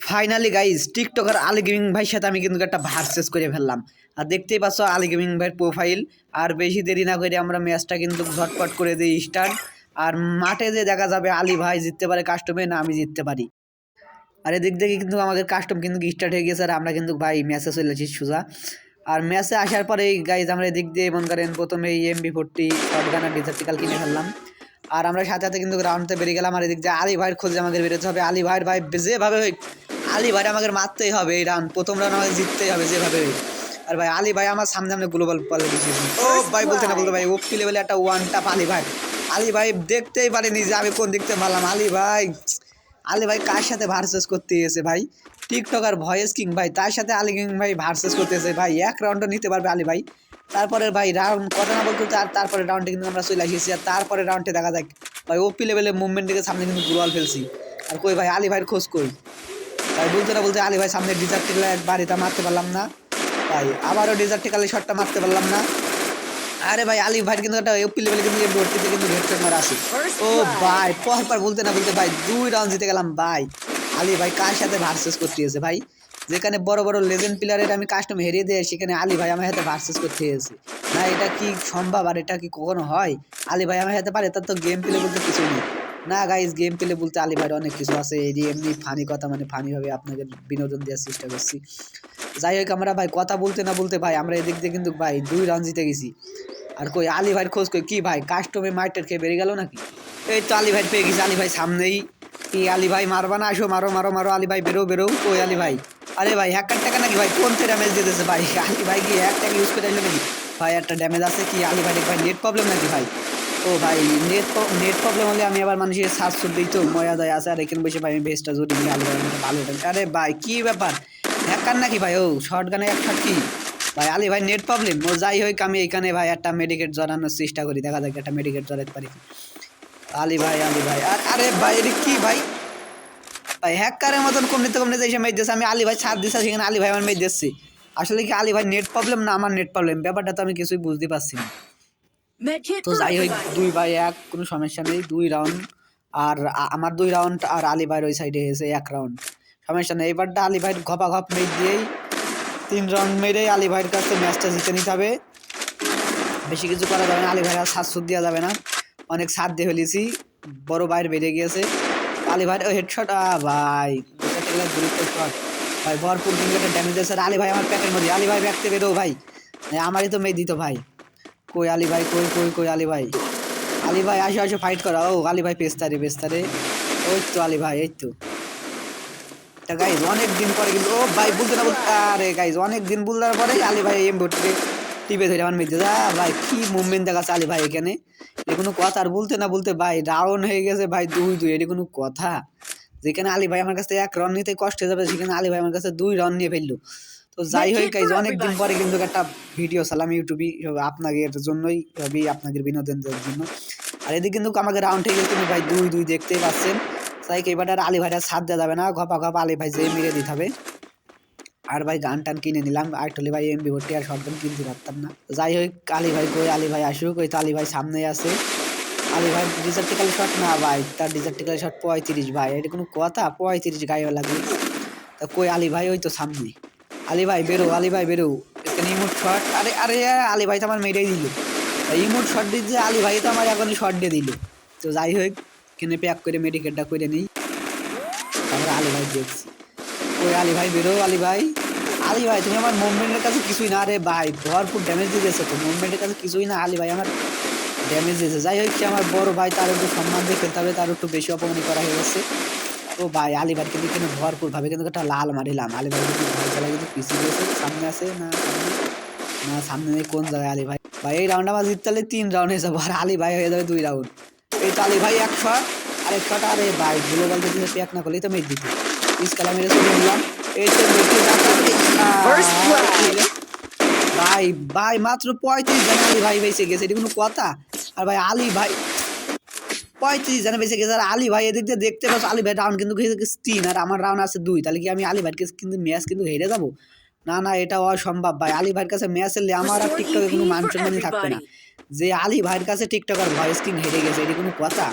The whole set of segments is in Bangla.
Finally guys TikToker Ali gaming ভাইয়ের সাথে আমি কিন্তু একটা ভার্সেস করে ফেললাম। আর দেখতেই পাচ্ছ আলী গেমিং ভাইয়ের প্রোফাইল। আর বেশি দেরি না করে আমরা ম্যাচটা কিন্তু ঝটপট করে দিই স্টার্ট। আর মাঠে যে দেখা যাবে আলী ভাই জিততে পারে কাস্টমে না আমি জিততে পারি। আর এদিক থেকে কিন্তু আমাদের কাস্টম কিন্তু স্টার্ট হয়ে গেছে আর আমরা কিন্তু ভাই ম্যাচে চলেছি সোজা। আর ম্যাচে আসার পরে গাইজ আমরা এদিক দিয়ে মনে করেন প্রথমে এই MP40 শটগান আর ডিজার্টিকাল কিনে ফেললাম। আর আমরা সাথে সাথে কিন্তু রাউন্ডতে বেরিয়ে গেলাম। আর এদিক দিয়ে আলী ভাইয়ের খোঁজে আমাদের বেরোতে হবে। আলী ভাইয়ের ভাই যেভাবে আলী ভাই আমাকে মারতেই হবে, এই রাউন্ড প্রথম রাউন্ড আমাকে জিততেই হবে যেভাবে। আর ভাই আলী ভাই আমার সামনে সামনে গ্লোবাল পালে দিয়েছি। ও ভাই বলতে না বলতে ভাই ওপি লেভেলে একটা ওয়ান টাপ আলী ভাই। আলী ভাই দেখতেই পারেনি যে আমি কোন দেখতে পারলাম। আলী ভাই কার সাথে ভার্সেস করতে এসে ভাই, টিকটকার ভয়েস কিং ভাই, তার সাথে আলী কিং ভাই ভার্সেস করতেছে ভাই। এক রাউন্ডও নিতে পারবে আলী ভাই। তারপরে ভাই রাউন্ড কথা না বলতে আর তারপরে রাউন্ডে কিন্তু আমরা চলে আসিছি। আর তারপরে রাউন্ডে দেখা যাক ভাই ওপি লেভেলের মুভমেন্ট থেকে সামনে কিন্তু গ্লোবাল ফেলছি। আর কই ভাই আলী ভাইয়ের খোঁজ কই ভাই, বলতে না বলতে আলী ভাই সামনে ডিজার্টিকাল একবার এটা মারতে পারলাম না ভাই, আবারও ডিজার্টিকালে শটটা মারতে পারলাম না। আরে ভাই আলী ভাই কিন্তু একটা ওপি লেভেলে কিন্তু ভর্তিতে কিন্তু হেডশট মারা আছে। ও ভাই পরপর বলতে না বলতে ভাই 2 রাউন্ড জিতে গেলাম ভাই। আলী ভাই কার সাথে ভার্সেস করতে এসে ভাই, যেখানে বড় বড় লেজেন্ড প্লেয়ারের আমি কাস্টম হেরিয়ে দেয় সেখানে আলী ভাই আমার সাথে ভার্সেস করতে এসেছে না। এটা কি সম্ভব? আর এটা কি কখনো হয়? আলী ভাই আমার সাথে পারে? তার তো গেম প্লে বলতে কিছুই নেই না গাইজ। গেম প্লে বলতে আলী ভাইয়ের অনেক কিছু আছে। এই এমনি ফানি কথা, মানে ফানিভাবে আপনাকে বিনোদন দেওয়ার চেষ্টা করছি। যাই হোক আমরা ভাই কথা বলতে না বলতে ভাই আমরা এদিক দিয়ে কিন্তু ভাই 2 রাউন্ড জিতে গেছি। আর কই আলী ভাইয়ের খোঁজ কই? কি ভাই কাস্টমে মার্কেট খেয়ে বেরিয়ে গেল নাকি? এই তো আলী ভাই পেয়ে গেছি। আলী ভাই সামনেই। কি আলী ভাই মারবা না? আসো মারো মারো মারো। আলী ভাই বেরো বেরো। কই আলী ভাই? আরে ভাই হ্যাকার টাকা নাকি ভাই? কোন ড্যামেজ দিতেছে ভাই? আলী ভাই কি হ্যাকটাকে ইউজ করে আসলো নাকি ভাই? একটা ড্যামেজ আছে কি আলী ভাই? ভাই নেট প্রবলেম নাকি ভাই? ও ভাই নেট প্রবলেম হলে আমি আবার মানুষের সার্চ দিই তো মর্যাদায় আছে। আর এখানে বসে ভাই আমি বেস্টটা জোর দিই আলী ভাই ভালো। আরে ভাই কি ব্যাপার, হ্যাকার নাকি ভাই? ও শর্ট গানে এক শট কি ভাই? আলী ভাই নেট প্রবলেম। ও যাই হোক আমি এখানে ভাই একটা মেডিকেট জড়ানোর চেষ্টা করি, দেখা যাক একটা মেডিকেট জড়াতে পারি। আলী ভাই আর আরে ভাই এটা কি ভাই? ভাই হ্যাকারের মতন কমনিতে এসে মেয়ে দিচ্ছে। আমি আলী ভাই ছাড় দিচ্ছি সেখানে আলী ভাই আমার মেয়ে দিচ্ছি। আসলে কি আলী ভাই নেট প্রবলেম না আমার নেট প্রবলেম? ব্যাপারটা তো আমি কিছুই বুঝতে পারছি না। তো যাই হোক 2-1 কোনো সমস্যা নেই। 2 রাউন্ড আর আমার 2 রাউন্ড আর আলী ভাইয়ের ওই সাইডে এসে 1 রাউন্ড, সমস্যা নেই। এবারটা আলী ভাইয়ের ঘপা ঘপ মেয়ে দিয়েই 3 রাউন্ড মেরে আলী ভাইয়ের কাছে ম্যাচটা জিতে নিতে হবে। বেশি কিছু করা যাবে না, আলী ভাইয়ের আর সাত দেওয়া যাবে না। অনেক সাথ দিয়ে ফেলেছি, বড় ভাইয়ের বেড়ে গিয়েছে। আলী ভাইয়ের হেডশট ভাই শট ভাই, ভরপুর কিন্তু একটা ড্যামেজ আছে। আলী ভাই আমার প্যাকের মধ্যে। আলী ভাই ব্যাগতে বেরো ভাই, আমারই তো মেয়ে দিত ভাই। কই আলী ভাই? কই আলী ভাই? আলী ভাই আসো আসো ফাইট করা। ও আলী ভাই পেস্তারে ওই তো আলী ভাই, এই তো গাইজ অনেক দিন পরে কিন্তু। ও ভাই বলতে না বলতে আরে গাইজ অনেক দিন বলার পরে আলী ভাই এম ভর্তিতে টিপে ধরে আমার মেয়েতে ভাই কি মুভমেন্ট দেখাচ্ছে আলী ভাই এখানে। এ কোনো কথা? আর বলতে না বলতে ভাই রাউন্ড হয়ে গেছে ভাই 2-2। এটা কোনো কথা? যেখানে আলী ভাই আমার কাছে 1 রাউন্ড নিতে কষ্ট হয়ে যাবে সেখানে আলী ভাই আমার কাছে 2 রাউন্ড নিয়ে ফেললো। তো যাই হোক গাইজ অনেকদিন পরে কিন্তু একটা ভিডিও সালাম ইউটিউবে আপনাদের জন্যই, সবই আপনাদের বিনোদনের জন্য। আর এদিকে কিন্তু আমাকে রাউন্ড হয়ে গেছে ভাই 2-2 দেখতেই পাচ্ছেন। তাই এবার আর আলী ভাইটা সাথ দেওয়া যাবে না, ঘপা আলী ভাই যে মেরে দিতে হবে। আর ভাই গান টান কিনে নিলাম, আইটলি ভাই MP40 আর শটগান কিনতে পারতাম না। যাই হোক আলী ভাই কই? আলী ভাই আসুক। ওই তো আলী ভাই সামনে আছে। আলী ভাই ডিজার্টিক্যাল শট না ভাই, তার ডিজার্টিক্যাল শট 35 ভাই। এটা কোনো কথা? 35 গায়ে লাগে। তা কই আলী ভাই? ওই তো সামনে। আলী ভাই বেরো, আলী ভাই বেরো। এখানে ইমোট শট। আরে আরে আলী ভাই তো আমার মেরেই দিল। ইমোট শট দিচ্ছে আলী ভাই তো আমার এখনই শট দিয়ে দিল। তো যাই হোক এখানে প্যাক করে মেডিকেটটা করে নিই। তারপরে আলী ভাই দেখছি। ওই আলী ভাই বেরো। আলী ভাই তুমি আমার মুভমেন্টের কাছে কিছুই না। আরে ভাই ভরপুর ড্যামেজ দিয়ে দিয়েছে তো, মুভমেন্টের কাছে কিছুই না। আলী ভাই আমার ড্যামেজ দিয়েছে। যাই হোক সে আমার বড় ভাই, তার একটু সম্মান দিয়ে খেলতে হবে, তার একটু বেশি অপমানি করা হয়ে গেছে। তো ভাই আলী ভাই কিন্তু এখানে ভরপুরভাবে কিন্তু একটা লাল মারিলাম। আলী ভাই কিন্তু ভয় চালা কিন্তু পিছিয়ে গেছে। সামনে আছে না সামনে নেই। কোন জায়গায় আলী ভাই? ভাই এই রাউন্ড আমার জিততে হলে 3 রাউন্ড হয়ে যাবো আর আলী ভাই হয়ে যাবে 2 রাউন্ড। এই তো আলী ভাই 1 শট আরেক শট। আরে ভাই গ্লোবাল দিয়ে প্যাক না করলেই তো মেরে দিত। ইসকালা মেরে চলে দিলাম। এই তো ভাই মাত্র 35 জন আলী ভাই বেঁচে গেছে। এটা কোনো কথা? আর ভাই আলী ভাই 35 জনে বেঁচে গেছে। আর আলী ভাই এদিক দিয়ে দেখতে পাচ্ছ আলী ভাই রাউন্ড কিন্তু 3 আর আমার রাউন্ড আছে 2। তাহলে কি আমি আলী ভাইকে কিন্তু ম্যাচ কিন্তু হেরে যাবো? না এটা অসম্ভব ভাই। আলী ভাইয়ের কাছে ম্যাচ হেরলে আমার আর টিকটকে কোনো মান সম্মানই থাকবে না। যে আলী ভাইয়ের কাছে টিকটকার ভয়েস কিং হেরে গেছে, এটা কোনো কথা?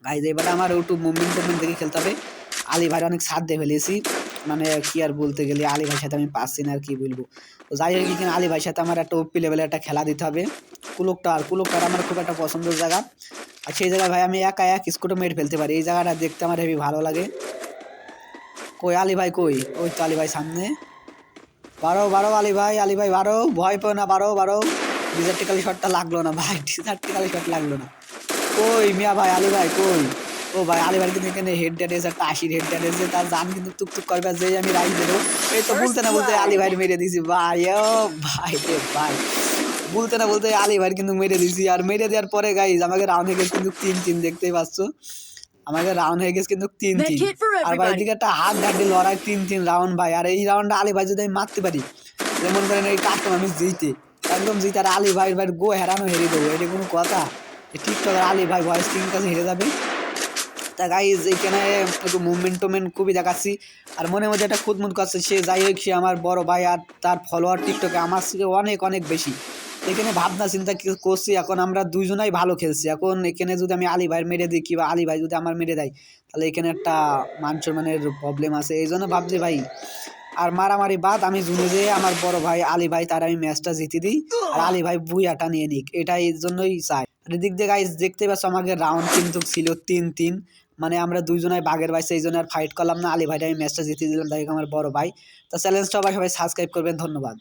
গাইজ এবার আমার একটু মুভমেন্ট দেখে খেলতে হবে। আলী ভাইয়ের অনেক সাথ দিয়ে ফেলেছি, মানে কি আর বলতে গেলে আলী ভাইয়ের সাথে আমি পাচ্ছি না আর কি বলবো। তো যাই হোক এখানে আলী ভাইয়ের সাথে আমার একটা ওপি লেভেলের একটা খেলা দিতে হবে। কুলকটার আমার খুব একটা পছন্দের জায়গা, আর সেই জায়গায় ভাই আমি একা এক স্কুটও মেরে ফেলতে পারি। এই জায়গাটা দেখতে আমার হেবি ভালো লাগে। কই আলী ভাই কই? ওই তো আলী ভাই সামনে। বারো বারো আলী ভাই বারো, ভয় পেও না, বারো বারো। ডিজার্টিক্যালি শটটা লাগলো না ভাই, ডিজার্টিক্যালি শট লাগলো না। কই মিয়া ভাই, আলী ভাই কই? ও ভাই আলী ভাই কিন্তু এখানে হেড ড্যাট এসে একটা 80 হেড ড্যাট এসে তার জান কিন্তু টুকটুক করবে, যেই আমি রাইস দেবো এই তো বলতে না বলতে আলী ভাই মেরে দিছি ভাই। ও ভাই রে ভাই, বলতে না বলতে আলী ভাই কিন্তু মেরে দিছি। আর মেরে দেওয়ার পরে গাইজ আমাকে রাউন্ড হয়ে গেছে কিন্তু 3-3, দেখতেই পাচ্ছ আমাকে রাউন্ড হয়ে গেছে কিন্তু 3-3। আর ভাই এদিকে একটা হাড্ডাহাড্ডি লড়াই 3-3 রাউন্ড ভাই। আর এই রাউন্ডে আলী ভাই যদি আমি মারতে পারি, যেমন করেন এই কাস্টম আমি জিতে একদম জিতে, আর আলী ভাই গো হেরানো হেরে দেবো, এটা কোনো কথা? টিকটকার আলী ভাই ভয়েস কিং কাছে হেরে যাবে। তা গাইজ এইখানে একটু মুভমেন্ট টুভমেন্ট খুবই দেখাচ্ছি, আর মনে মধ্যে একটা খুদমুদ করছে। সে যাই হোক সে আমার বড় ভাই, আর তার ফলোয়ার টিকটকে আমার থেকে অনেক অনেক বেশি। এখানে ভাবনা চিন্তা করছি, এখন আমরা দুইজনাই ভালো খেলছি। এখন এখানে যদি আমি আলী ভাই মেরে দিই কিংবা আলী ভাই যদি আমার মেরে দেয়, তাহলে এখানে একটা মান সম্মানের প্রবলেম আছে। এই জন্য ভাবছি ভাই আর মারামারি বাদ, আমি জুনে যেয়ে আমার বড় ভাই আলী ভাই তার আমি ম্যাচটা জিতে দিই, আর আলী ভাই বুইয়াটা নিয়ে নিক, এটাই এর জন্যই চাই। আর এদিক দিয়ে গাইজ দেখতে পাচ্ছ আমাকে রাউন্ড কিন্তু ছিল 3-3, মানে আমরা দুইজনাই বাঘের ভাই, সেই জন্য আর ফাইট করলাম না। আলী ভাইটা আমি ম্যাচটা জিতে দিলাম, তাই আমার বড় ভাই। তো চ্যালেঞ্জটা সবাই সাবস্ক্রাইব করবেন, ধন্যবাদ।